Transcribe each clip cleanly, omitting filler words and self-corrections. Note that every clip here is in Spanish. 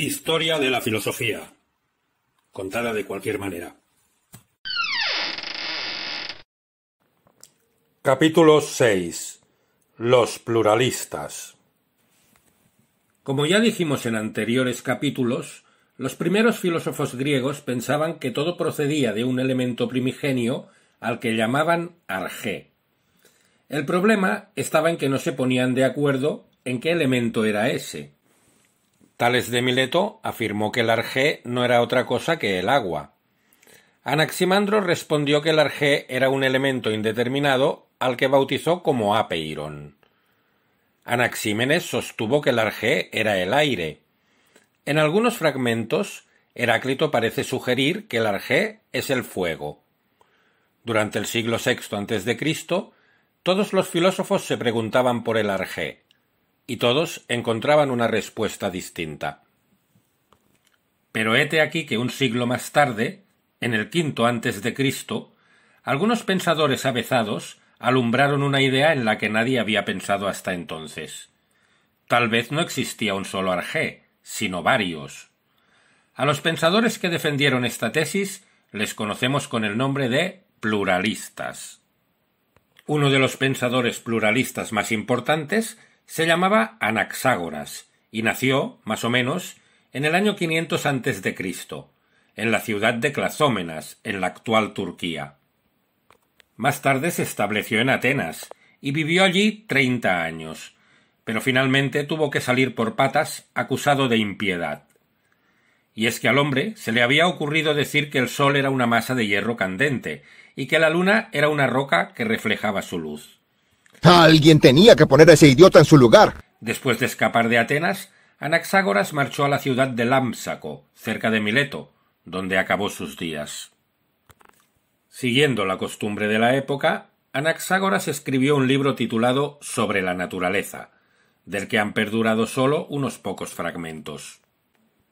Historia de la filosofía, contada de cualquier manera. Capítulo 6. Los pluralistas. Como ya dijimos en anteriores capítulos, los primeros filósofos griegos pensaban que todo procedía de un elemento primigenio al que llamaban arjé. El problema estaba en que no se ponían de acuerdo en qué elemento era ese. Tales de Mileto afirmó que el arjé no era otra cosa que el agua. Anaximandro respondió que el arjé era un elemento indeterminado al que bautizó como apeiron. Anaxímenes sostuvo que el arjé era el aire. En algunos fragmentos, Heráclito parece sugerir que el arjé es el fuego. Durante el siglo VI a.C., todos los filósofos se preguntaban por el arjé, y todos encontraban una respuesta distinta. Pero hete aquí que un siglo más tarde, en el V a.C., algunos pensadores avezados alumbraron una idea en la que nadie había pensado hasta entonces. Tal vez no existía un solo arjé, sino varios. A los pensadores que defendieron esta tesis les conocemos con el nombre de pluralistas. Uno de los pensadores pluralistas más importantes se llamaba Anaxágoras y nació, más o menos, en el año 500 a.C., en la ciudad de Clazómenas, en la actual Turquía. Más tarde se estableció en Atenas y vivió allí 30 años, pero finalmente tuvo que salir por patas acusado de impiedad. Y es que al hombre se le había ocurrido decir que el sol era una masa de hierro candente y que la luna era una roca que reflejaba su luz. Alguien tenía que poner a ese idiota en su lugar. Después de escapar de Atenas, Anaxágoras marchó a la ciudad de Lámpsaco, cerca de Mileto, donde acabó sus días. Siguiendo la costumbre de la época, Anaxágoras escribió un libro titulado Sobre la naturaleza, del que han perdurado solo unos pocos fragmentos.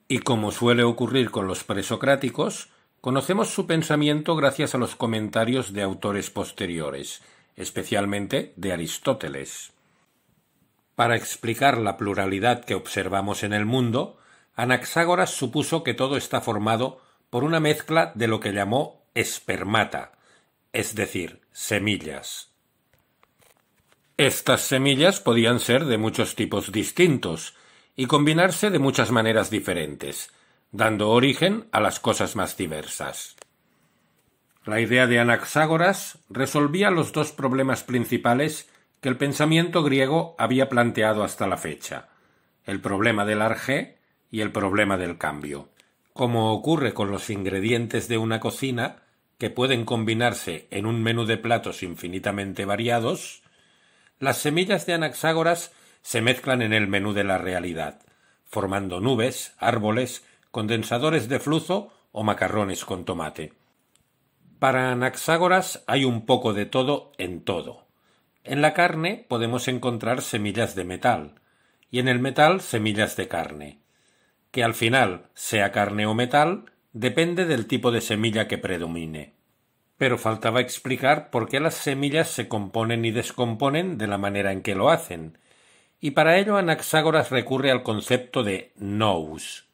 Y como suele ocurrir con los presocráticos, conocemos su pensamiento gracias a los comentarios de autores posteriores, especialmente de Aristóteles. Para explicar la pluralidad que observamos en el mundo, Anaxágoras supuso que todo está formado por una mezcla de lo que llamó espermata, es decir, semillas. Estas semillas podían ser de muchos tipos distintos y combinarse de muchas maneras diferentes, dando origen a las cosas más diversas. La idea de Anaxágoras resolvía los dos problemas principales que el pensamiento griego había planteado hasta la fecha, el problema del arjé y el problema del cambio. Como ocurre con los ingredientes de una cocina, que pueden combinarse en un menú de platos infinitamente variados, las semillas de Anaxágoras se mezclan en el menú de la realidad, formando nubes, árboles, condensadores de flujo o macarrones con tomate. Para Anaxágoras hay un poco de todo en todo. En la carne podemos encontrar semillas de metal, y en el metal semillas de carne. Que al final sea carne o metal depende del tipo de semilla que predomine. Pero faltaba explicar por qué las semillas se componen y descomponen de la manera en que lo hacen, y para ello Anaxágoras recurre al concepto de nous,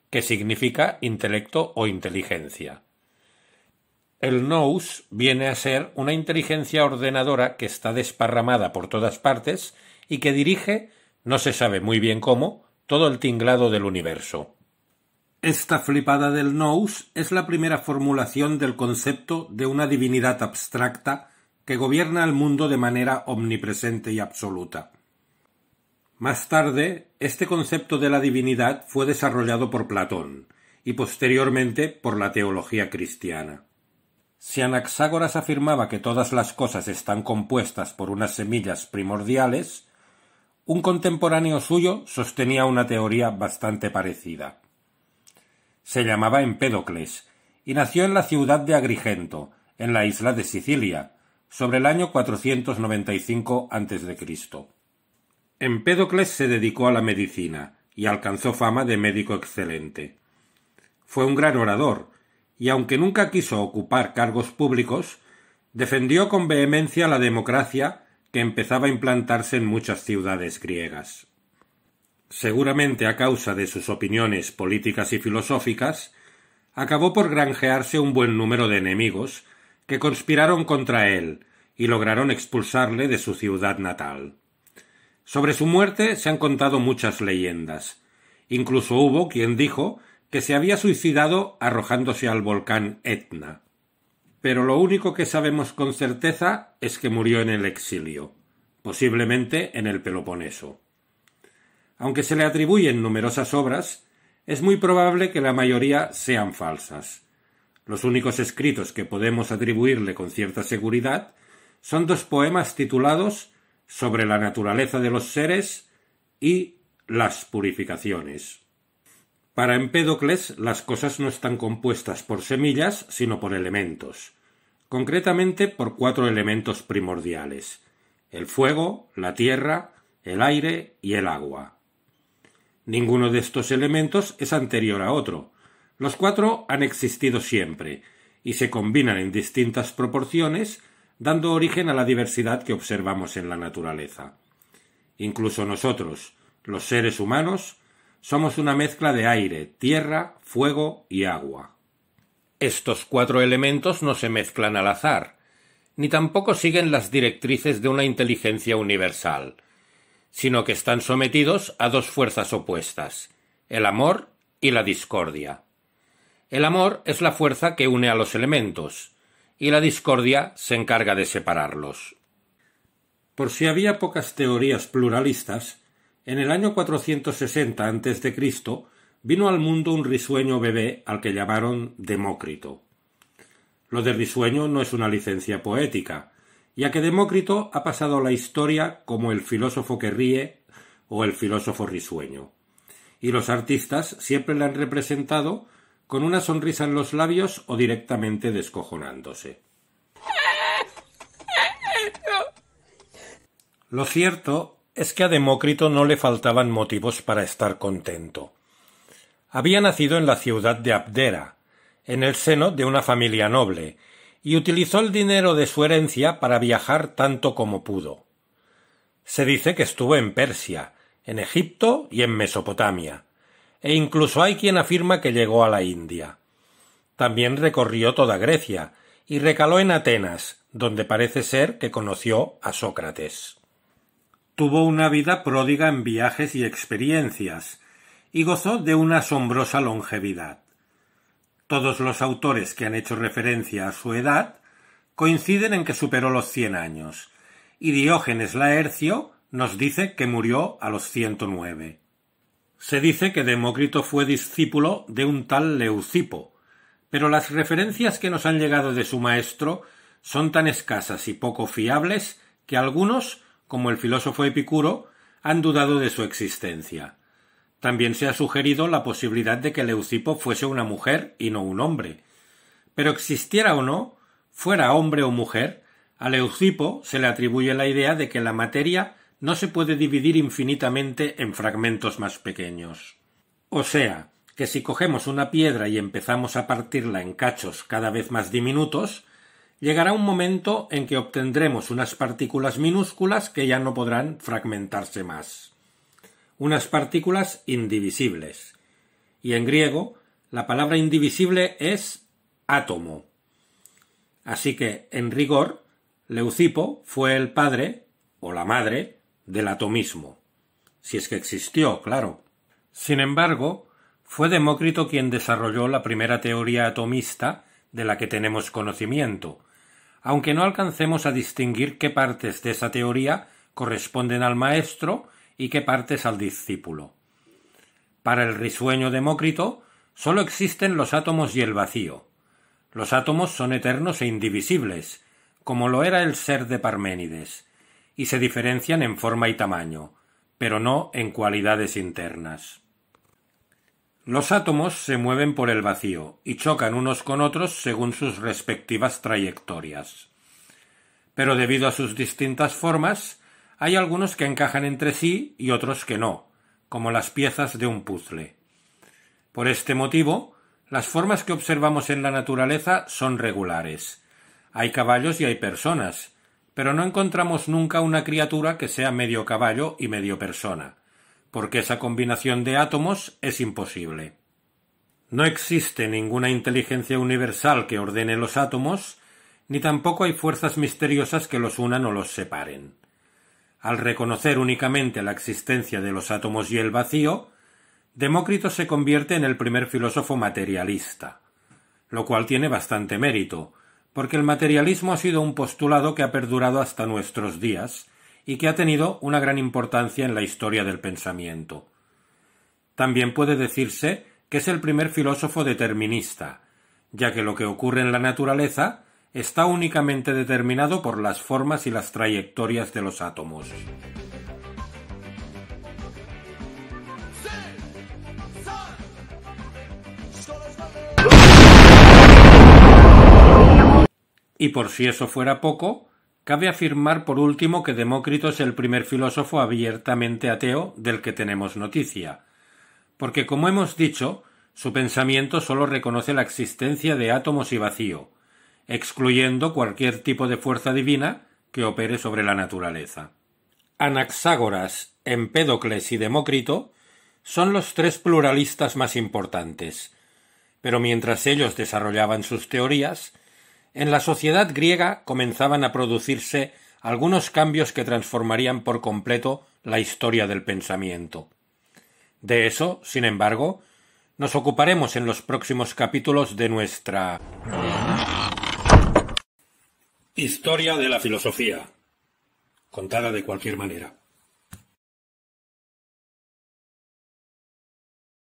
que significa intelecto o inteligencia. El nous viene a ser una inteligencia ordenadora que está desparramada por todas partes y que dirige, no se sabe muy bien cómo, todo el tinglado del universo. Esta flipada del nous es la primera formulación del concepto de una divinidad abstracta que gobierna el mundo de manera omnipresente y absoluta. Más tarde, este concepto de la divinidad fue desarrollado por Platón y posteriormente por la teología cristiana. Si Anaxágoras afirmaba que todas las cosas están compuestas por unas semillas primordiales, un contemporáneo suyo sostenía una teoría bastante parecida. Se llamaba Empédocles y nació en la ciudad de Agrigento, en la isla de Sicilia, sobre el año 495 a.C. Empédocles se dedicó a la medicina y alcanzó fama de médico excelente. Fue un gran orador, y aunque nunca quiso ocupar cargos públicos, defendió con vehemencia la democracia que empezaba a implantarse en muchas ciudades griegas. seguramente a causa de sus opiniones políticas y filosóficas, acabó por granjearse un buen número de enemigos que conspiraron contra él y lograron expulsarle de su ciudad natal. Sobre su muerte se han contado muchas leyendas. Incluso hubo quien dijo que se había suicidado arrojándose al volcán Etna. Pero lo único que sabemos con certeza es que murió en el exilio, posiblemente en el Peloponeso. Aunque se le atribuyen numerosas obras, es muy probable que la mayoría sean falsas. Los únicos escritos que podemos atribuirle con cierta seguridad son dos poemas titulados Sobre la naturaleza de los seres y Las purificaciones. Para Empédocles, las cosas no están compuestas por semillas, sino por elementos, concretamente por 4 elementos primordiales: el fuego, la tierra, el aire y el agua. Ninguno de estos elementos es anterior a otro. Los 4 han existido siempre y se combinan en distintas proporciones, dando origen a la diversidad que observamos en la naturaleza. Incluso nosotros, los seres humanos, somos una mezcla de aire, tierra, fuego y agua. Estos 4 elementos no se mezclan al azar, ni tampoco siguen las directrices de una inteligencia universal, sino que están sometidos a 2 fuerzas opuestas, el amor y la discordia. El amor es la fuerza que une a los elementos, y la discordia se encarga de separarlos. Por si había pocas teorías pluralistas, en el año 460 a.C. vino al mundo un risueño bebé al que llamaron Demócrito. Lo de risueño no es una licencia poética, ya que Demócrito ha pasado a la historia como el filósofo que ríe o el filósofo risueño, y los artistas siempre le han representado con una sonrisa en los labios o directamente descojonándose. Lo cierto es que a Demócrito no le faltaban motivos para estar contento. Había nacido en la ciudad de Abdera, en el seno de una familia noble, y utilizó el dinero de su herencia para viajar tanto como pudo. Se dice que estuvo en Persia, en Egipto y en Mesopotamia, e incluso hay quien afirma que llegó a la India. También recorrió toda Grecia y recaló en Atenas, donde parece ser que conoció a Sócrates. Tuvo una vida pródiga en viajes y experiencias, y gozó de una asombrosa longevidad. Todos los autores que han hecho referencia a su edad coinciden en que superó los 100 años, y Diógenes Laercio nos dice que murió a los 109. Se dice que Demócrito fue discípulo de un tal Leucipo, pero las referencias que nos han llegado de su maestro son tan escasas y poco fiables que algunos, como el filósofo Epicuro, han dudado de su existencia. También se ha sugerido la posibilidad de que Leucipo fuese una mujer y no un hombre. Pero existiera o no, fuera hombre o mujer, a Leucipo se le atribuye la idea de que la materia no se puede dividir infinitamente en fragmentos más pequeños. O sea, que si cogemos una piedra y empezamos a partirla en cachos cada vez más diminutos, llegará un momento en que obtendremos unas partículas minúsculas que ya no podrán fragmentarse más. Unas partículas indivisibles. Y en griego, la palabra indivisible es átomo. Así que, en rigor, Leucipo fue el padre, o la madre, del atomismo. Si es que existió, claro. Sin embargo, fue Demócrito quien desarrolló la primera teoría atomista de la que tenemos conocimiento, aunque no alcancemos a distinguir qué partes de esa teoría corresponden al maestro y qué partes al discípulo. Para el risueño Demócrito sólo existen los átomos y el vacío. Los átomos son eternos e indivisibles, como lo era el ser de Parménides, y se diferencian en forma y tamaño, pero no en cualidades internas. Los átomos se mueven por el vacío y chocan unos con otros según sus respectivas trayectorias. Pero debido a sus distintas formas, hay algunos que encajan entre sí y otros que no, como las piezas de un puzzle. Por este motivo, las formas que observamos en la naturaleza son regulares. Hay caballos y hay personas, pero no encontramos nunca una criatura que sea medio caballo y medio persona, porque esa combinación de átomos es imposible. No existe ninguna inteligencia universal que ordene los átomos, ni tampoco hay fuerzas misteriosas que los unan o los separen. Al reconocer únicamente la existencia de los átomos y el vacío, Demócrito se convierte en el primer filósofo materialista, lo cual tiene bastante mérito, porque el materialismo ha sido un postulado que ha perdurado hasta nuestros días y que ha tenido una gran importancia en la historia del pensamiento. También puede decirse que es el primer filósofo determinista, ya que lo que ocurre en la naturaleza está únicamente determinado por las formas y las trayectorias de los átomos. Y por si eso fuera poco, cabe afirmar por último que Demócrito es el primer filósofo abiertamente ateo del que tenemos noticia, porque como hemos dicho, su pensamiento sólo reconoce la existencia de átomos y vacío, excluyendo cualquier tipo de fuerza divina que opere sobre la naturaleza. Anaxágoras, Empédocles y Demócrito son los tres pluralistas más importantes, pero mientras ellos desarrollaban sus teorías, en la sociedad griega comenzaban a producirse algunos cambios que transformarían por completo la historia del pensamiento. De eso, sin embargo, nos ocuparemos en los próximos capítulos de nuestra Historia de la filosofía, contada de cualquier manera.